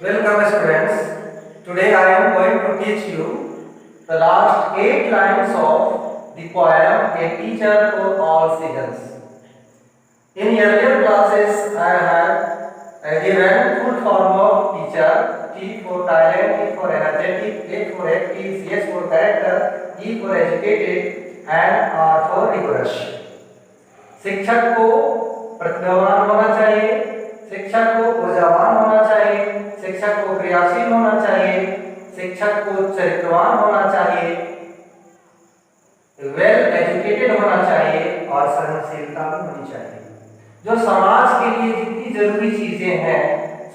Welcome students. Today I am going to teach you the last 8 lines of the poem A Teacher for All Seasons. In earlier classes I have given full form of teacher: T for talent, E for energetic, A for active, C for character, E for educated and R for rigorous. शिक्षक को प्रतिभावान होना चाहिए, शिक्षक को ऊर्जावान होना चाहिए, शिक्षक को क्रियाशील होना चाहिए, शिक्षक को चरित्रवान होना चाहिए, वेल एजुकेटेड होना चाहिए और सहनशीलता भी होनी चाहिए। जो समाज के लिए जितनी जरूरी चीजें हैं,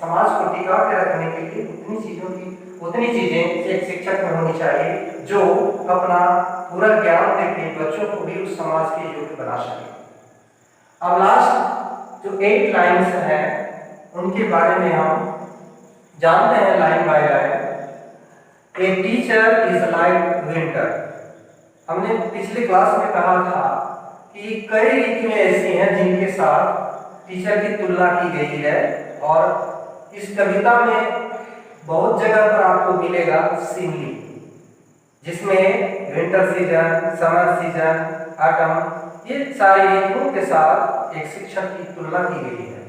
समाज को टिका के रखने के लिए उतनी चीजें एक शिक्षक में होनी चाहिए, जो अपना पूरा ज्ञान देके बच्चों को भी उस समाज के योग्य बना सके। अब लास्ट जो 8 लाइन्स हैं उनके बारे में हम जानते हैं line by line. A teacher is like winter. हमने पिछले क्लास में कहा था कि कई ऋतुएं ऐसी हैं जिनके साथ टीचर की तुलना की गई है, और इस कविता में बहुत जगह पर आपको मिलेगा सिमली, जिसमें winter season, summer season, autumn, ये सारी ऋतुओं के साथ एक शिक्षक की तुलना की गई है।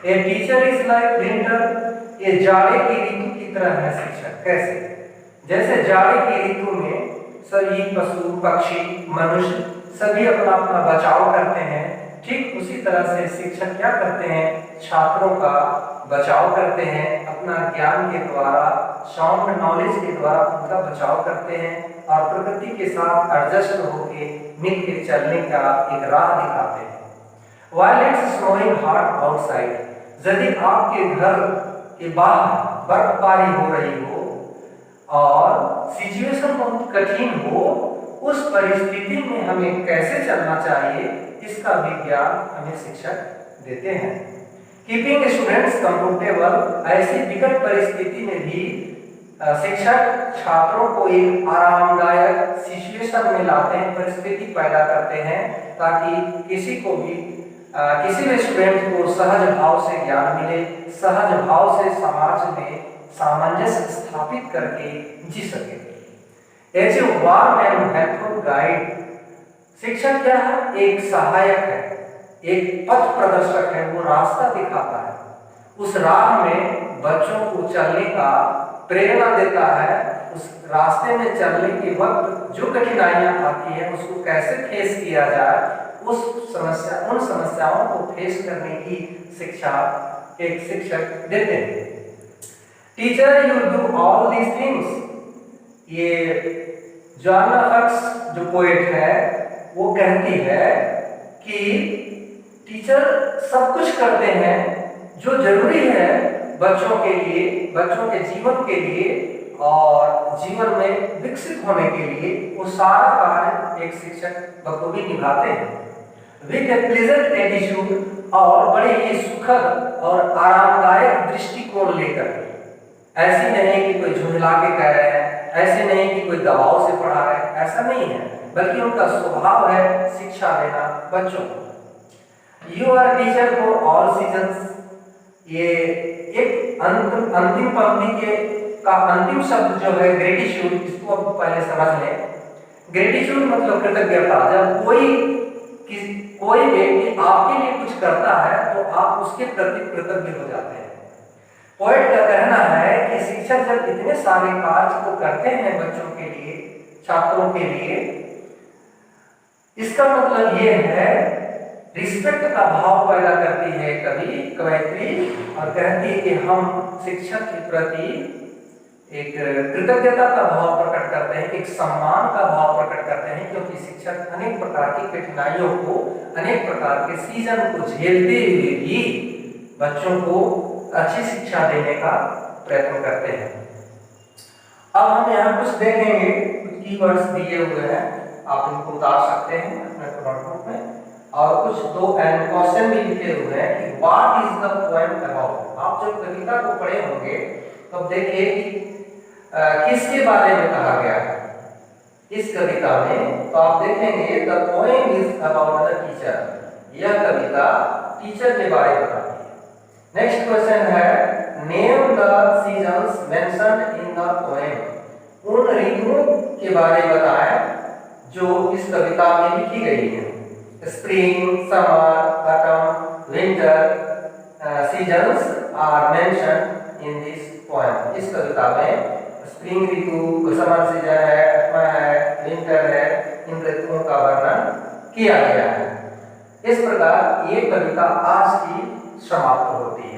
A teacher is like winter, ये जाड़े की ऋतु की तरह है शिक्षक। कैसे? जैसे जाड़े की ऋतु में सभी पशु पक्षी मनुष्य सभी अपना अपना बचाव करते हैं, ठीक उसी तरह से शिक्षक क्या करते हैं? छात्रों का बचाव करते हैं, अपना ज्ञान के द्वारा, साउंड नॉलेज के द्वारा उनका बचाव करते हैं और प्रकृति के साथ एडजस्ट होके मिलकर चलने का एक राह दिखाते हैं। While it's snowing hard outside, यदि आपके घर के बाहर बर्फबारी हो रही हो और सिचुएशन बहुत कठिन हो, उस परिस्थिति में हमें कैसे चलना चाहिए, इसका भी ज्ञान हमें शिक्षक देते हैं। कीपिंग स्टूडेंट्स कंफर्टेबल, ऐसी विकट परिस्थिति में भी शिक्षक छात्रों को एक आरामदायक सिचुएशन में लाते हैं, परिस्थिति पैदा करते हैं, ताकि किसी भी स्टूडेंट को सहज भाव से ज्ञान मिले, सहज भाव से समाज में सामंजस्य स्थापित करके जी सके। As a warm and helpful guide, शिक्षक क्या है? एक सहायक है, एक पथ प्रदर्शक है, वो रास्ता दिखाता है, उस राह में बच्चों को चलने का प्रेरणा देता है। उस रास्ते में चलने के वक्त जो कठिनाइयां आती हैं उसको कैसे फेस किया जाए, उन समस्याओं को फेस करने की शिक्षा एक शिक्षक देते हैं। Teacher you do all these things, ये जॉन फक्स जो पोएट है वो कहती है कि टीचर सब कुछ करते हैं जो जरूरी है बच्चों के लिए, बच्चों के जीवन के लिए और जीवन में विकसित होने के लिए, वो सारा कार्य एक शिक्षक बखूबी निभाते हैं। विद ए प्लेजेंट एटीट्यूड, और बड़े ही सुखद और आरामदायक दृष्टिकोण लेकर। ऐसी नहीं कि कोई झुंझला के कह रहे हैं, ऐसे नहीं कि कोई दबाव से पढ़ा रहे हैं, ऐसा नहीं है, बल्कि उनका स्वभाव है शिक्षा देना बच्चों को। You are teacher for all seasons, ये एक अंतिम पंक्ति का अंतिम शब्द जो है ग्रेटिट्यूड, इसको आप पहले समझ लें। ग्रेटिट्यूड मतलब कृतज्ञता। जब कोई व्यक्ति आपके लिए कुछ करता है तो आप उसके प्रति कृतज्ञ हो जाते हैं। पोएट का कहना है कि शिक्षक जब इतने सारे कार्य को करते हैं बच्चों के लिए, छात्रों के लिए, इसका मतलब ये है रिस्पेक्ट का भाव पैदा करती है कवयित्री, और कहती है कि हम शिक्षक के प्रति एक कृतज्ञता का भाव प्रकट करते हैं, एक सम्मान का भाव प्रकट करते हैं, क्योंकि शिक्षक अनेक प्रकार की कठिनाइयों को, अनेक प्रकार के सीजन को झेलते हुए भी बच्चों को अच्छी शिक्षा देने का प्रयत्न करते हैं। अब हम यहाँ कुछ देखेंगे, कुछ कीवर्ड्स दिए हुए हैं, आप इनको उतार सकते हैं अपने नोटबुक में, और कुछ 2 क्वेश्चन भी लिखे हुए हैं कि what is the poem about. आप जब कविता को पढ़े होंगे तो देखिए कि किसके बारे में कहा गया है इस कविता में, तो आप देखेंगे the poem is about the teacher. यह कविता टीचर के बारे में बताती है। नेक्स्ट क्वेश्चन है name the seasons mentioned in the poem. उन ऋतुओं के बारे में बताएं जो इस कविता में लिखी गई है। Spring, summer, autumn, winter seasons are mentioned in this poem. इस कविता में स्प्रिंग ऋतु, समर सीजन है, ऑटम है, विंटर है, इन ऋतुओं का वर्णन किया गया है। इस प्रकार ये कविता आज की समाप्त होती है।